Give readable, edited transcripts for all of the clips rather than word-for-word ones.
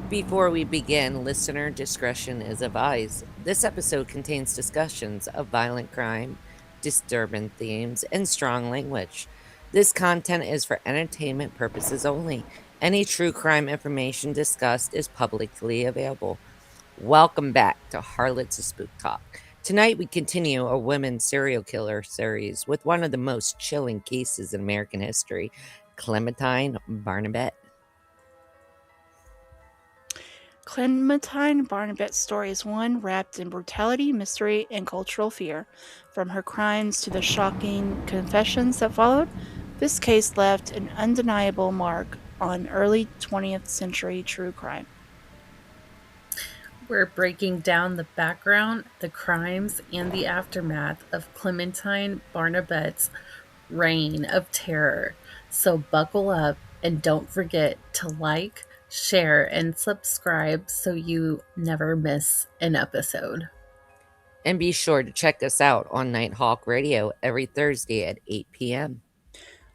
Before we begin, listener discretion is advised. This episode contains discussions of violent crime, disturbing themes, and strong language. This content is for entertainment purposes only. Any true crime information discussed is publicly available. Welcome back to Harlots of Spook Talk. Tonight, we continue a women serial killer series with one of the most chilling cases in American history, Clementine Barnabet. Clementine Barnabet's story is one wrapped in brutality, mystery, and cultural fear. From her crimes to the shocking confessions that followed, this case left an undeniable mark on early 20th century true crime. We're breaking down the background, the crimes, and the aftermath of Clementine Barnabet's reign of terror. So buckle up and don't forget to like, share, and subscribe so you never miss an episode. And be sure to check us out on Nighthawk Radio every Thursday at 8 p.m.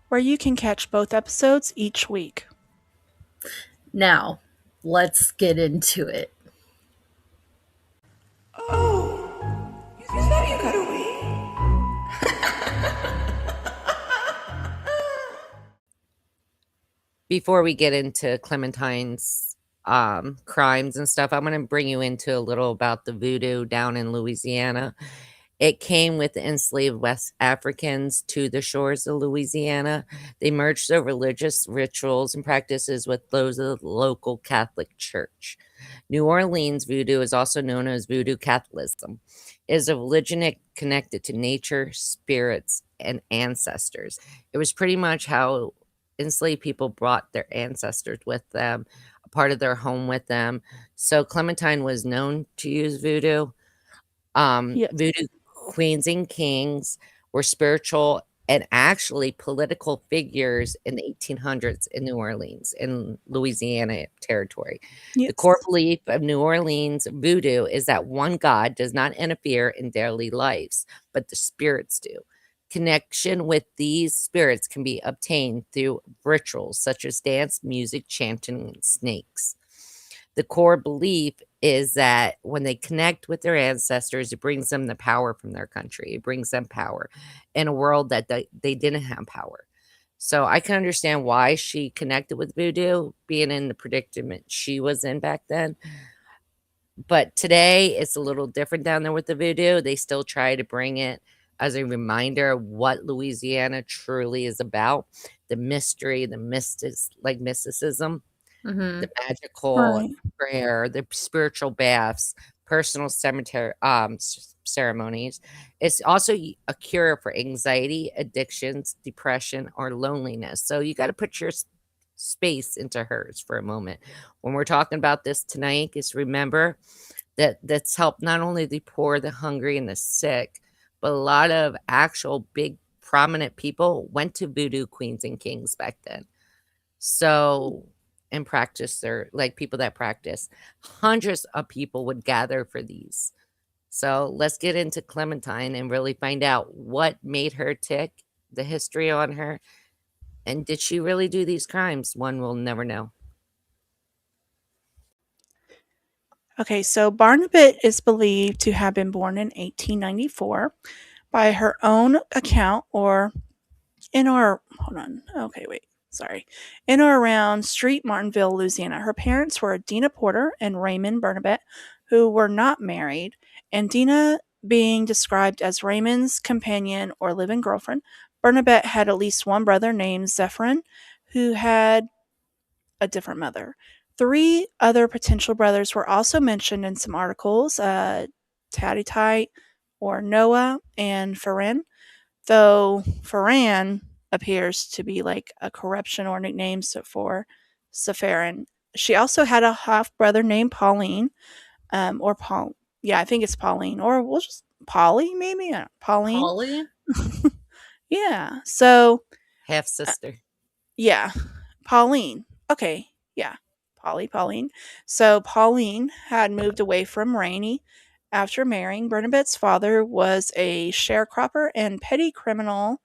Where you can catch both episodes each week. Now, let's get into it. Oh, is that you got away? Before we get into Clementine's crimes and stuff, I'm going to bring you into a little about the voodoo down in Louisiana. It came with enslaved West Africans to the shores of Louisiana. They merged their religious rituals and practices with those of the local Catholic Church. New Orleans voodoo is also known as voodoo Catholicism. It is a religion connected to nature, spirits, and ancestors. It was pretty much how enslaved people brought their ancestors with them, a part of their home with them. So Clementine was known to use voodoo. Yes. Voodoo queens and kings were spiritual and actually political figures in the 1800s in New Orleans, in Louisiana territory. The core Yes. belief of New Orleans voodoo is that one God does not interfere in daily lives, but the spirits do. Connection with these spirits can be obtained through rituals such as dance, music, chanting, and snakes. The core belief is that when they connect with their ancestors, it brings them the power from their country. It brings them power in a world that they didn't have power. So I can understand why she connected with voodoo, being in the predicament she was in back then. But today it's a little different down there with the voodoo. They still try to bring it as a reminder of what Louisiana truly is about, the mystery, the mysticism, Mm-hmm. the magical Right. prayer, the spiritual baths, personal cemetery ceremonies. It's also a cure for anxiety, addictions, depression, or loneliness. So you got to put your space into hers for a moment. When we're talking about this tonight, just remember that that's helped not only the poor, the hungry, and the sick, but a lot of actual big prominent people went to voodoo queens and kings back then. So, and practice their like people that practice. Hundreds of people would gather for these. So let's get into Clementine and really find out what made her tick, the history on her, and did she really do these crimes? One will never know. Okay, so Barnabet is believed to have been born in 1894 by her own account or in or hold on. Okay, wait. Sorry. In or around Street Martinville, Louisiana. Her parents were Dina Porter and Raymond Barnabet, who were not married, and Dina being described as Raymond's companion or live-in girlfriend. Barnabet had at least one brother named Zephyrin, who had a different mother. Three other potential brothers were also mentioned in some articles, Tattitite or Noah and Ferran, though Ferran appears to be like a corruption or nickname for Sepharin. She also had a half brother named Pauline, or Paul. Yeah, I think it's Pauline, or we'll just Polly, maybe Pauline. Holly? Yeah. So, Half uh, sister. yeah, Pauline. Okay, yeah, Pauline. So Pauline had moved away from Rainey after marrying. Bernabet's father was a sharecropper and petty criminal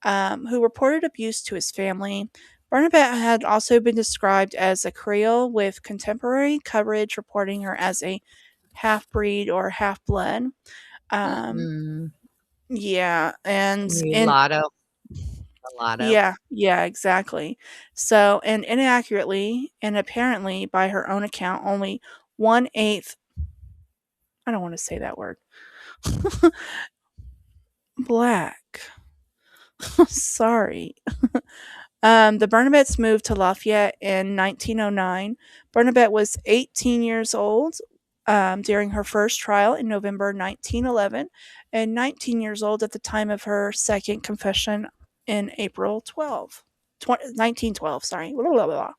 who reported abuse to his family. Barnabet had also been described as a Creole, with contemporary coverage reporting her as a half-breed or half-blood. Um, Mm. yeah, and in Mulatto. Mulatto. yeah, exactly. So, and inaccurately and apparently by her own account, only 1/8, I don't want to say that word, black. Sorry. The Barnabets moved to Lafayette in 1909. Barnabet was 18 years old during her first trial in November 1911, and 19 years old at the time of her second confession in April 1912. Sorry. Blah, blah, blah.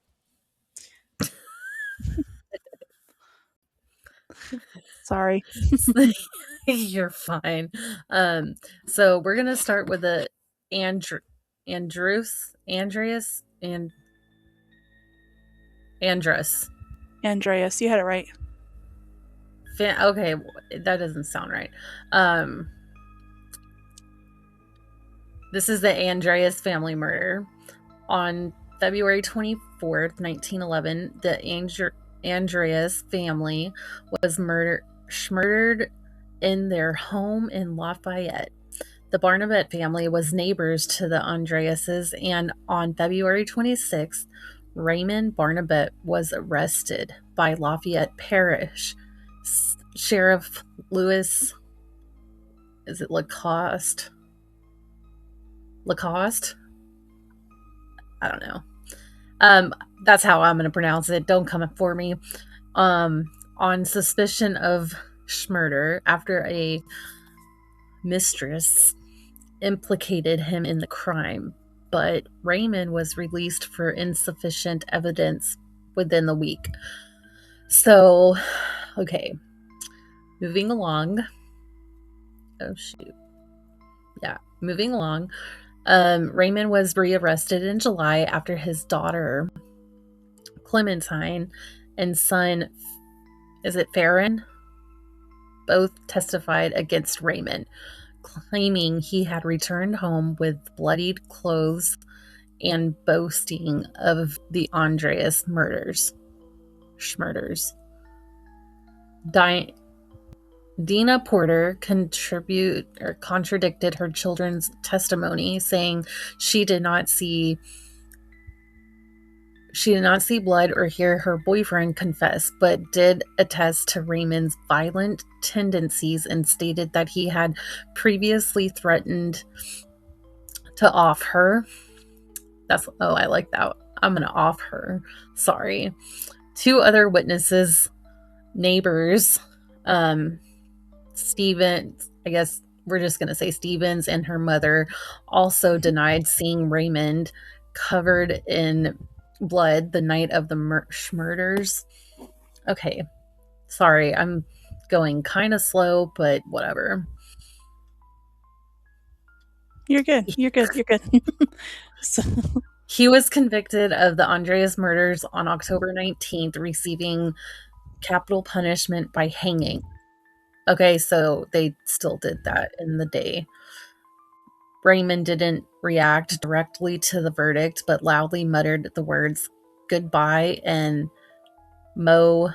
Sorry. You're fine. So we're gonna start with the Andreas and Andrus. Andreas, you had it right. Okay, that doesn't sound right. Um, this is the Andreas family murder. On February 24th, 1911, the Andreas family was murdered in their home in Lafayette. The Barnabet family was neighbors to the Andreases, and on February 26th, Raymond Barnabet was arrested by Lafayette Parish Sheriff Louis, is it Lacoste? Lacoste? I don't know. That's how I'm going to pronounce it. Don't come for me. On suspicion of murder after a mistress implicated him in the crime, but Raymond was released for insufficient evidence within the week. So, okay, moving along. Oh, shoot. Yeah, moving along. Raymond was rearrested in July after his daughter, Clementine, and son, is it Farron? Both testified against Raymond, claiming he had returned home with bloodied clothes and boasting of the Andreas murders. Dina Porter contradicted her children's testimony, saying she did not see blood or hear her boyfriend confess, but did attest to Raymond's violent tendencies and stated that he had previously threatened to off her. I like that. I'm going to off her. Sorry. Two other witnesses, neighbors, Stevens, I guess we're just going to say Stevens, and her mother also denied seeing Raymond covered in blood the night of the murders. Okay. Sorry, I'm going kind of slow, but whatever. You're good. So, he was convicted of the Andreas murders on October 19th, receiving capital punishment by hanging. Okay, so they still did that in the day. Raymond didn't react directly to the verdict, but loudly muttered the words goodbye and mo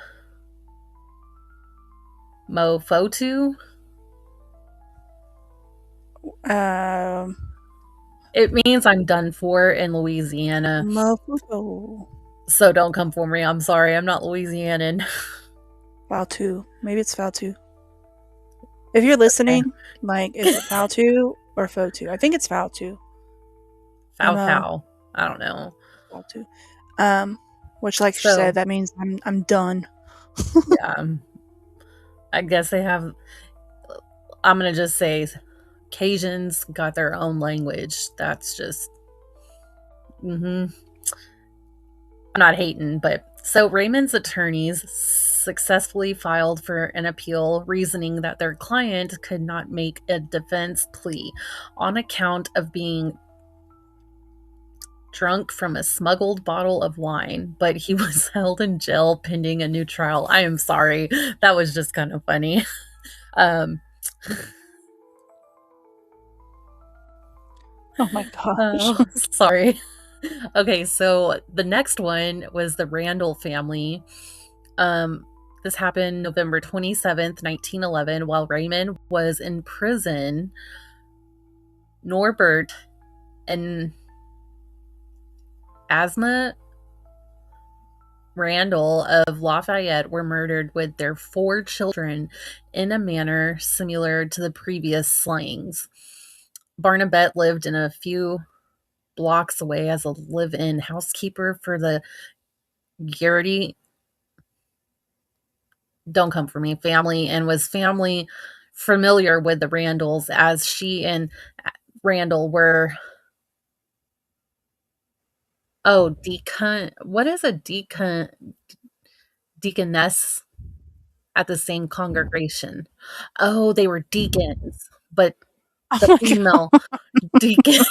fotu. It means I'm done for in Louisiana. Mofuto. So don't come for me. I'm sorry. I'm not Louisianan. Fautu. Maybe it's Fautu. If you're listening, okay. Like, is it Fautu or Fotu? I think it's Fautu. Fow. I don't know. Fautu. Which, like she said, that means I'm done. Yeah. I guess they have. I'm gonna just say, Cajuns got their own language. That's just. I'm not hating, but so Raymond's attorneys successfully filed for an appeal, reasoning that their client could not make a defense plea on account of being drunk from a smuggled bottle of wine, but he was held in jail pending a new trial. I am sorry. That was just kind of funny. Oh my gosh. Sorry. Okay, so the next one was the Randall family. This happened November 27th, 1911, while Raymond was in prison. Norbert and Asma Randall of Lafayette were murdered with their 4 children in a manner similar to the previous slayings. Barnabet lived in a few blocks away as a live-in housekeeper for the Garrity don't come for me family, and was family familiar with the Randalls, as she and Randall were what is a deaconess at the same congregation. Oh, they were deacons, but Oh the my god. female deacon.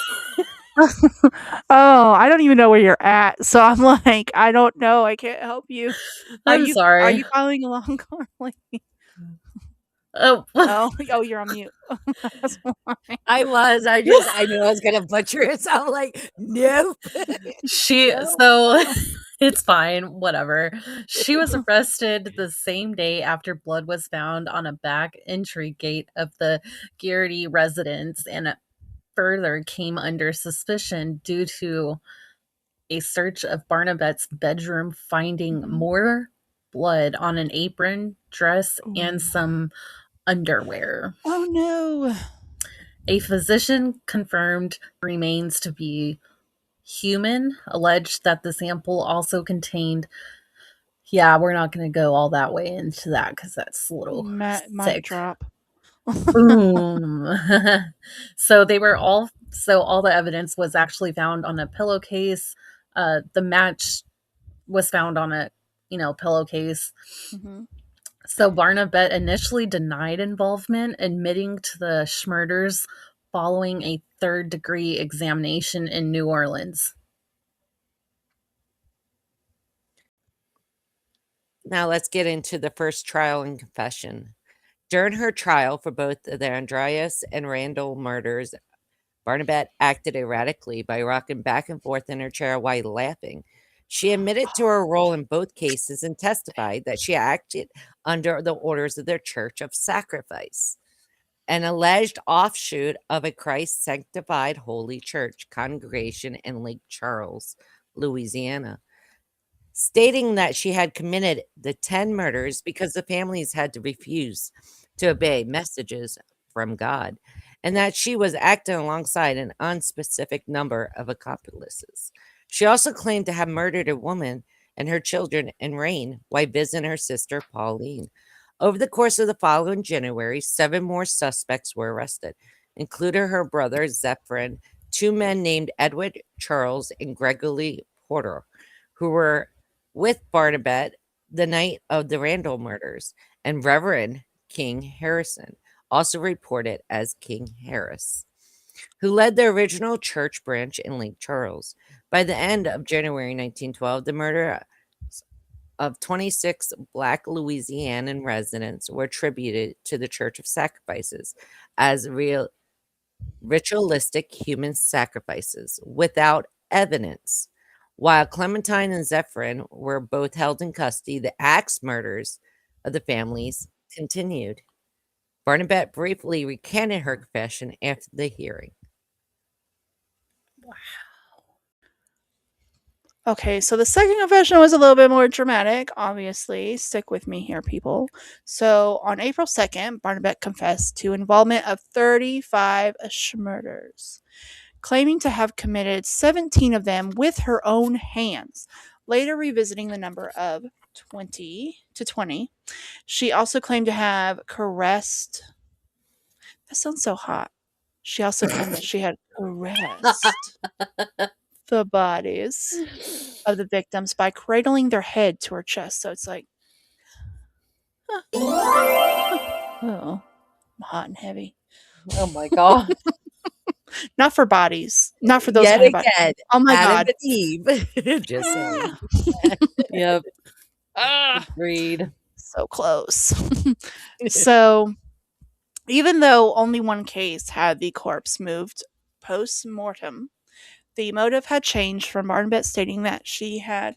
Oh, I don't even know where you're at. So I'm like, I don't know. I can't help you. Are I'm you are sorry. you following along, Karli? Oh, Oh, you're on mute. That's why. I knew I was gonna butcher it, so I'm like, "Nope." she No. so it's fine, whatever. She was arrested the same day after blood was found on a back entry gate of the Garrity residence, and further came under suspicion due to a search of Barnabet's bedroom, finding Mhm. more blood on an apron, dress, and Ooh. some underwear. Oh no. A physician confirmed remains to be human, alleged that the sample also contained. Yeah, we're not going to go all that way into that because that's a little Mic sick. drop. Boom. So they were all the evidence was actually found on a pillowcase. The match was found on a pillowcase. Mhm. So Barnabet initially denied involvement, admitting to the Schmurders following a third-degree examination in New Orleans. Now let's get into the first trial and confession. During her trial for both the Andreas and Randall murders, Barnabet acted erratically by rocking back and forth in her chair while laughing. She admitted to her role in both cases and testified that she acted under the orders of their Church of Sacrifice, an alleged offshoot of a Christ sanctified holy church congregation in Lake Charles, Louisiana, stating that she had committed the 10 murders because the families had to refuse to obey messages from God, and that she was acting alongside an unspecific number of accomplices. She also claimed to have murdered a woman and her children in Rain while visiting her sister Pauline. Over the course of the following January, 7 more suspects were arrested, including her brother Zephyrin, 2 men named Edward Charles and Gregory Porter, who were with Barnabet the night of the Randall murders, and Reverend King Harrison, also reported as King Harris, who led the original church branch in Lake Charles. By the end of January 1912, the murder of 26 Black Louisianan residents were attributed to the Church of Sacrifices as ritualistic human sacrifices without evidence. While Clementine and Zephyrin were both held in custody, the axe murders of the families continued. Barnabet briefly recanted her confession after the hearing. Okay, so the second confession was a little bit more dramatic, obviously. Stick with me here, people. So on April 2nd, Barnabet confessed to involvement of 35 murders, claiming to have committed 17 of them with her own hands, later revisiting the number of 20 to 20. She also claimed to have caressed. That sounds so hot. She also claimed that she had caressed the bodies of the victims by cradling their head to her chest. So it's like, oh, I'm hot and heavy. Oh my god. Not for bodies. Not for those Yet kind of bodies. again, Oh my Adam god. and Eve. Just saying. Yep. Ah, Agreed. so close. So, even though only one case had the corpse moved post mortem, the motive had changed from Barnabet stating that she had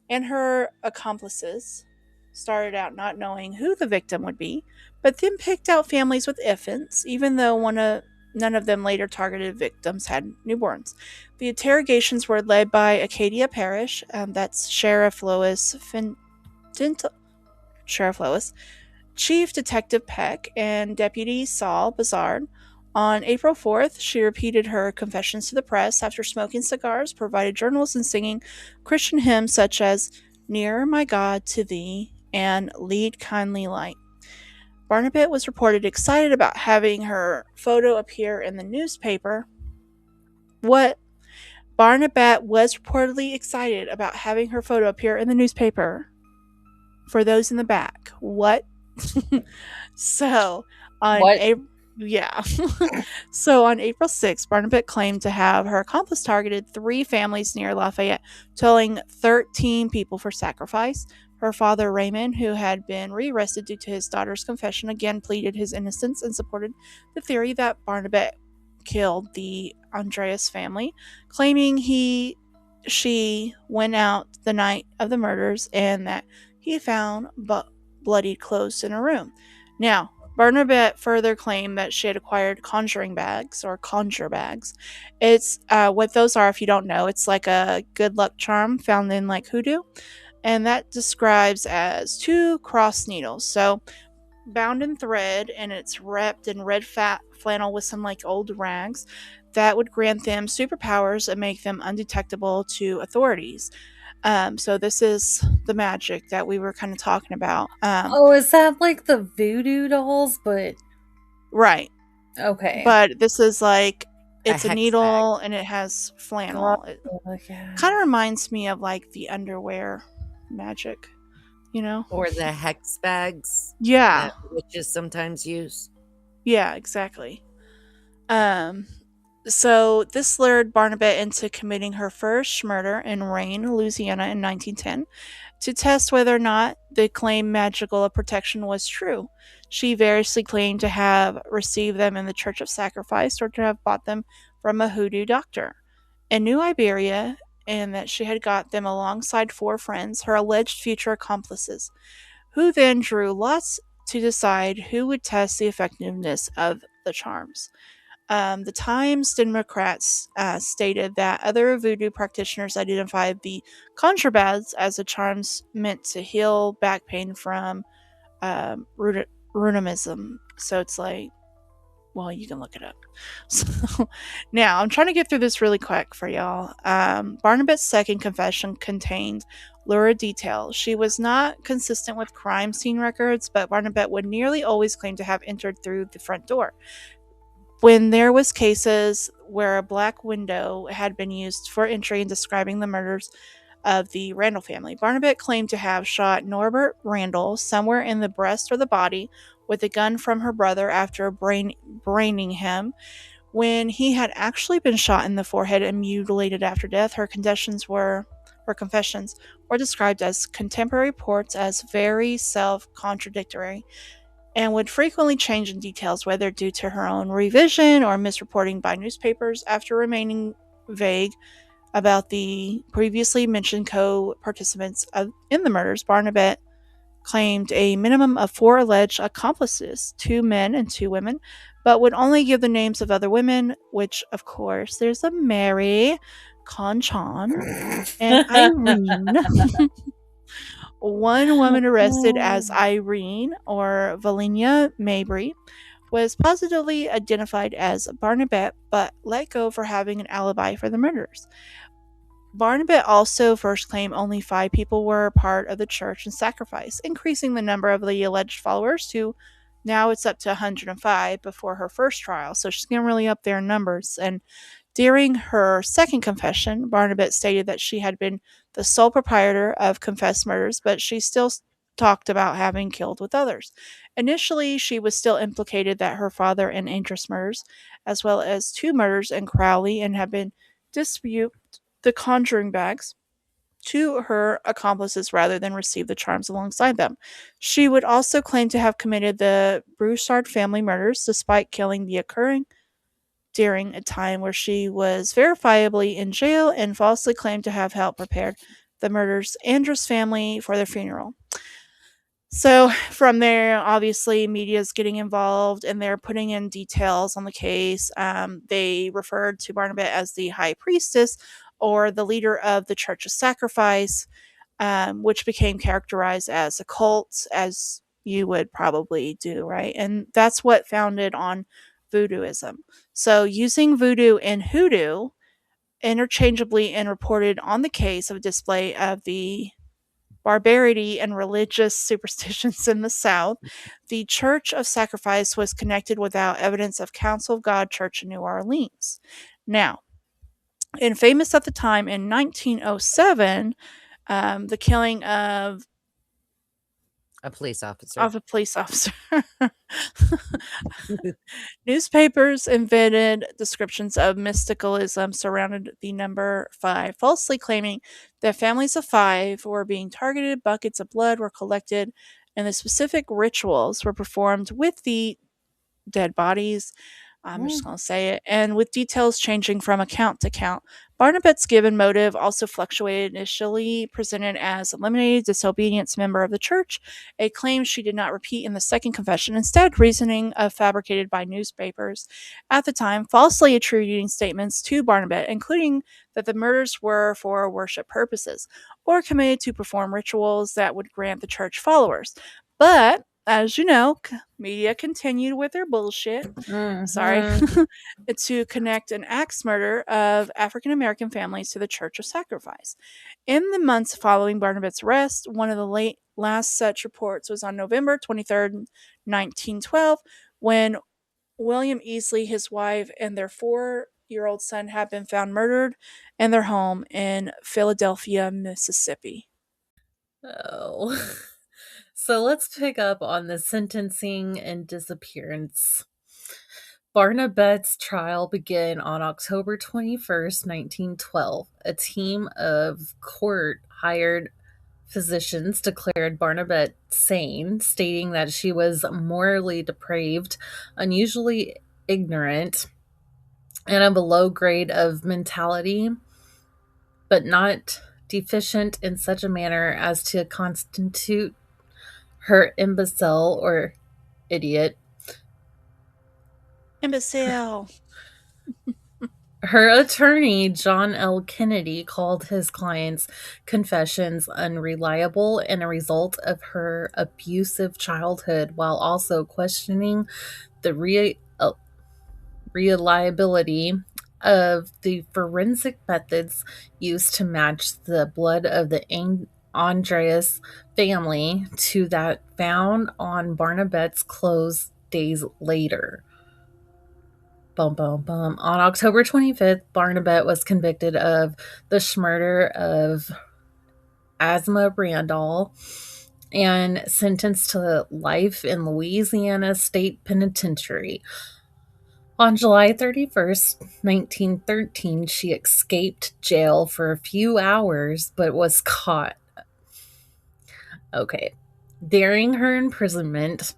and her accomplices started out not knowing who the victim would be, but then picked out families with infants, even though none of them later targeted victims had newborns. The interrogations were led by Acadia Parish, that's Sheriff Lois, Chief Detective Peck, and Deputy Saul Bazard. On April 4th, she repeated her confessions to the press after smoking cigars, provided journals, and singing Christian hymns such as Nearer My God to Thee and Lead Kindly Light. Barnabet was reported excited about having her photo appear in the newspaper. What? Barnabet was reportedly excited about having her photo appear in the newspaper. For those in the back, what? So on What? April, yeah. So on April 6th, Barnabet claimed to have her accomplice targeted 3 families near Lafayette, totaling 13 people for sacrifice. Her father, Raymond, who had been rearrested due to his daughter's confession, again pleaded his innocence and supported the theory that Barnabet killed the Andreas family, claiming she went out the night of the murders and that he found bloodied clothes in her room. Now, Barnabet further claimed that she had acquired conjuring bags or conjure bags. It's what those are, if you don't know. It's like a good luck charm found in like hoodoo, and that describes as 2 cross needles. So bound in thread, and it's wrapped in red fat flannel with some like old rags that would grant them superpowers and make them undetectable to authorities. So this is the magic that we were kind of talking about. Oh, is that like the voodoo dolls? But Right. okay. But this is like it's a hex needle and it has flannel. It Yeah. kind of reminds me of like the underwear magic, you know? Or the hex bags Yeah. that witches sometimes use. Yeah, exactly. So this lured Barnabet into committing her first murder in Rain, Louisiana in 1910. To test whether or not the claimed magical protection was true, she variously claimed to have received them in the Church of Sacrifice or to have bought them from a hoodoo doctor in New Iberia, and that she had got them alongside 4 friends, her alleged future accomplices, who then drew lots to decide who would test the effectiveness of the charms. The Times Democrats stated that other voodoo practitioners identified the contrabads as the charms meant to heal back pain from rheumatism. So it's like, well, you can look it up. So now I'm trying to get through this really quick for y'all. Barnabet's second confession contained lurid detail. She was not consistent with crime scene records, but Barnabet would nearly always claim to have entered through the front door. When there was cases where a black window had been used for entry in describing the murders of the Randall family, Barnabet claimed to have shot Norbert Randall somewhere in the breast or the body with a gun from her brother after braining him. When he had actually been shot in the forehead and mutilated after death, her confessions were described as contemporary reports as very self-contradictory, and would frequently change in details, whether due to her own revision or misreporting by newspapers. After remaining vague about the previously mentioned co-participants in the murders, Barnabet claimed a minimum of 4 alleged accomplices, 2 men and 2 women, but would only give the names of other women, which, of course, there's a Mary, Conchan, and Irene. One woman arrested as Irene or Valenia Mabry was positively identified as Barnabet, but let go for having an alibi for the murders. Barnabet also first claimed only 5 people were a part of the church and sacrifice, increasing the number of the alleged followers to now it's up to 105 before her first trial, so she's getting really up there in numbers. And during her second confession, Barnabet stated that she had been the sole proprietor of confessed murders, but she still talked about having killed with others. Initially, she was still implicated that her father in Andrus murders, as well as 2 murders in Crowley, and had been dispute the conjuring bags to her accomplices rather than receive the charms alongside them. She would also claim to have committed the Broussard family murders despite killing the during a time where she was verifiably in jail and falsely claimed to have helped prepare the murder's Andrus family for their funeral. So from there, obviously, media is getting involved and they're putting in details on the case. They referred to Barnabet as the high priestess or the leader of the Church of Sacrifice, which became characterized as a cult, as you would probably do, right? And that's what founded on voodooism. So using voodoo and hoodoo interchangeably and reported on the case of a display of the barbarity and religious superstitions in the South, the Church of Sacrifice was connected without evidence of Council of God Church in New Orleans. Now, and famous at the time in 1907, the killing of A police officer. a police officer. Newspapers invented descriptions of mysticalism surrounded the number 5, falsely claiming that families of 5 were being targeted, buckets of blood were collected, and the specific rituals were performed with the dead bodies. I'm just going to say it. And with details changing from account to account. Barnabet's given motive also fluctuated, initially presented as eliminated disobedience member of the church, a claim she did not repeat in the second confession, instead reasoning fabricated by newspapers at the time, falsely attributing statements to Barnabet, including that the murders were for worship purposes or committed to perform rituals that would grant the church followers. But as you know, media continued with their bullshit. Sorry. To connect an axe murder of African American families to the Church of Sacrifice. In the months following Barnabet's arrest, one of the last such reports was on November 23rd, 1912, when William Easley, his wife, and their 4-year-old son had been found murdered in their home in Philadelphia, Mississippi. Oh. So let's pick up on the sentencing and disappearance. Barnabet's trial began on October 21st, 1912. A team of court-hired physicians declared Barnabet sane, stating that she was morally depraved, unusually ignorant, and of a low grade of mentality, but not deficient in such a manner as to constitute her imbecile or idiot. Imbecile. Her attorney, John L. Kennedy, called his client's confessions unreliable and a result of her abusive childhood, while also questioning the reliability of the forensic methods used to match the blood of the Andreas family to that found on Barnabet's clothes days later. Bum, bum, bum. On October 25th, Barnabet was convicted of the murder of Asma Randall and sentenced to life in Louisiana State Penitentiary. On July 31st, 1913, she escaped jail for a few hours but was caught. Okay. During her imprisonment,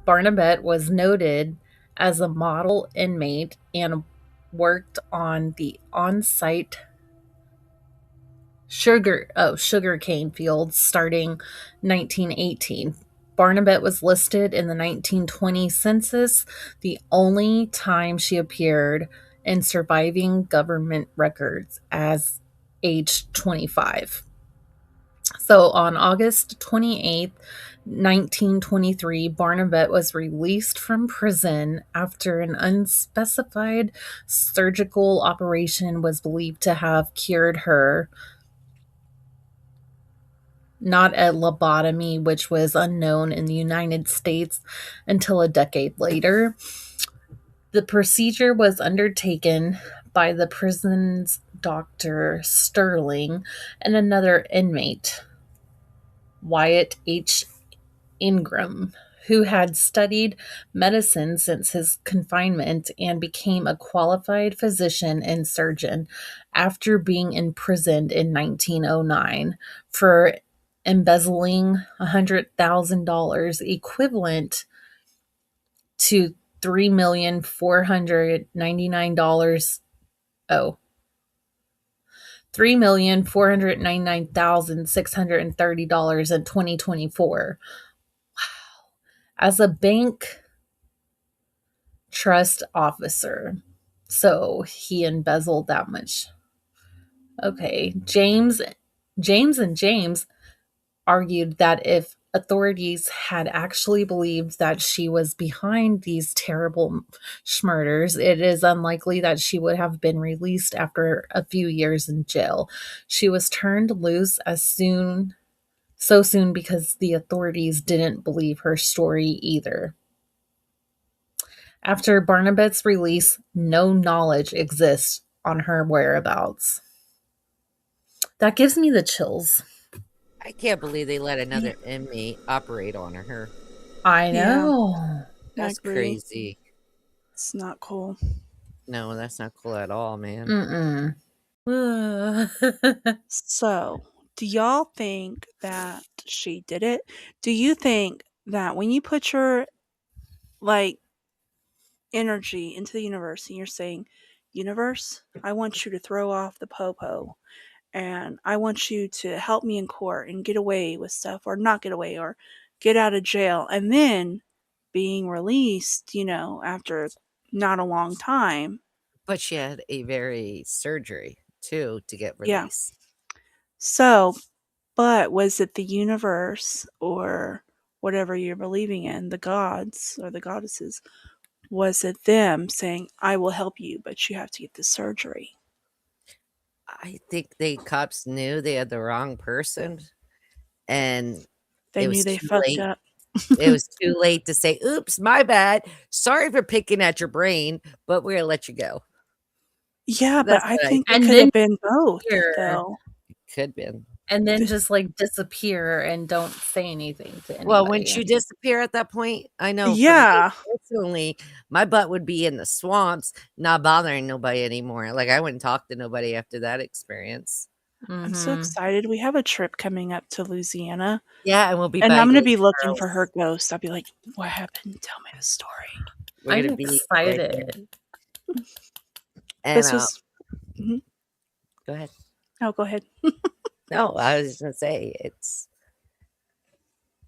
Barnabet was noted as a model inmate and worked on the on-site sugarcane fields starting 1918. Barnabet was listed in the 1920 census, the only time she appeared in surviving government records, as age 25. So on August 28th, 1923, Barnabet was released from prison after an unspecified surgical operation was believed to have cured her. Not a lobotomy, which was unknown in the United States until a decade later. The procedure was undertaken by the prison's Dr. Sterling and another inmate, Wyatt H. Ingram, who had studied medicine since his confinement and became a qualified physician and surgeon after being imprisoned in 1909 for embezzling $100,000, equivalent to $3,499. Oh, $3,499,630 in 2024. Wow. As a bank trust officer. So he embezzled that much. Okay. James and James argued that if authorities had actually believed that she was behind these terrible murders, it is unlikely that she would have been released after a few years in jail. She was turned loose so soon because the authorities didn't believe her story either. After Barnabet's release, no knowledge exists on her whereabouts. That gives me the chills. I can't believe they let another inmate operate on her. I Yeah. know. That's agree. crazy. It's not cool. No, that's not cool at all, man. So, do y'all think that she did it? Do you think that when you put your like energy into the universe and you're saying, universe, I want you to throw off the popo and I want you to help me in court and get away with stuff or not get away or get out of jail and then being released, after not a long time. But she had a very surgery too to get Yeah. released. So, but was it the universe or whatever you're believing in, the gods or the goddesses? Was it them saying, I will help you, but you have to get the surgery? I think the cops knew they had the wrong person, and They it knew was they too fucked late. up. It was too late to say, "Oops, my bad. Sorry for picking at your brain, but we're gonna let you go." Yeah, but That's I what I think it And could then have been both, here, though. could been. and then just like disappear and don't say anything to anybody. Well, wouldn't you disappear at that point? I know. Yeah. For me personally, my butt would be in the swamps, not bothering nobody anymore. Like I wouldn't talk to nobody after that experience. I'm so excited. We have a trip coming up to Louisiana. Yeah, and we'll be And by I'm going to Lake be looking Charles. for her ghost. I'll be like, what happened? Tell me the story. We're I'm gonna be right there. excited. And This was. Mhm. go ahead. Oh, go ahead. No, I was just gonna say it's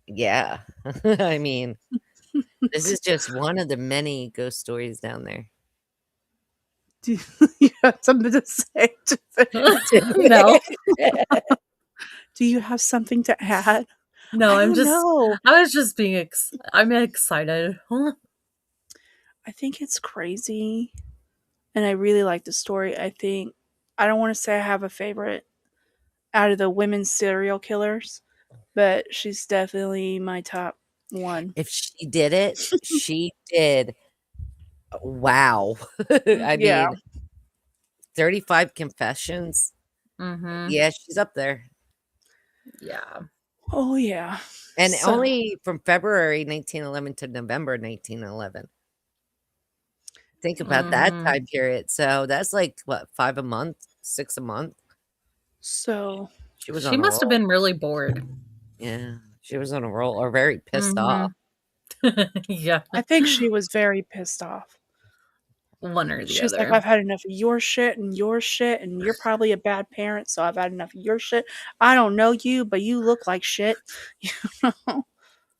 yeah. I mean, this is just one of the many ghost stories down there. Do you have something to say? No, Do you have something to add? no, I don't know. I was just being, I'm excited. I think it's crazy. And I really like the story. I don't want to say I have a favorite out of the women serial killers, but she's definitely my top one. If she did it, she did wow. I Yeah. mean, 35 confessions. Yeah, she's up there. Yeah. Oh, yeah. And So- only from February 1911 to November 1911. Think about that time period. So that's like what, 5 a month, 6 a month. So She was She on a must have roll. been really bored. Yeah, she was on a roll or very pissed off. Yeah. I think she was very pissed off. One or the She's other. like, I've had enough of your shit, and you're probably a bad parent, so I've had enough of your shit. I don't know you, but you look like shit. You know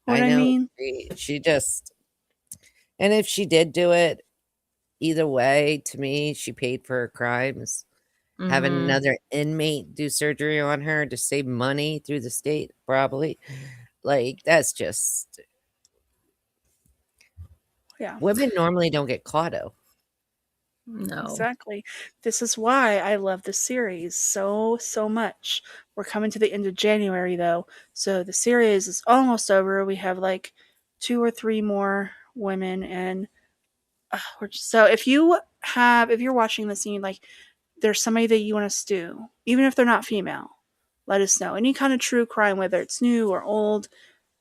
what I know. mean? She just, and if she did do it, either way, to me, she paid for her crimes. Having another inmate do surgery on her to save money through the state, probably. Like, that's just. Yeah. Women normally don't get caught, though. No. Exactly. This is why I love the series so much. We're coming to the end of January though, so the series is almost over. We have like 2 or 3 more women, and so if you're watching this and you like, there's somebody that you want us to do, even if they're not female, let us know. Any kind of true crime, whether it's new or old,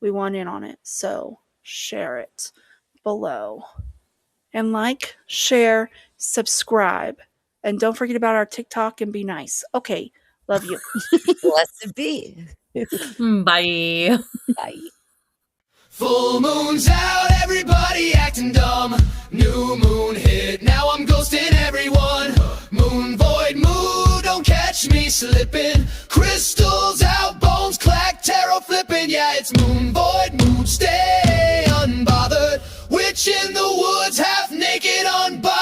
we want in on it. So share it below. And like, share, subscribe. And don't forget about our TikTok and be nice. Okay. Love you. Blessed be. Bye. Bye. Full moon's out, everybody acting dumb. New moon hit, now I'm ghosting everyone. Moon void mood, don't catch me slipping. Crystals out, bones clack, tarot flipping. Yeah, it's moon void mood, stay unbothered. Witch in the woods, half naked, unbothered.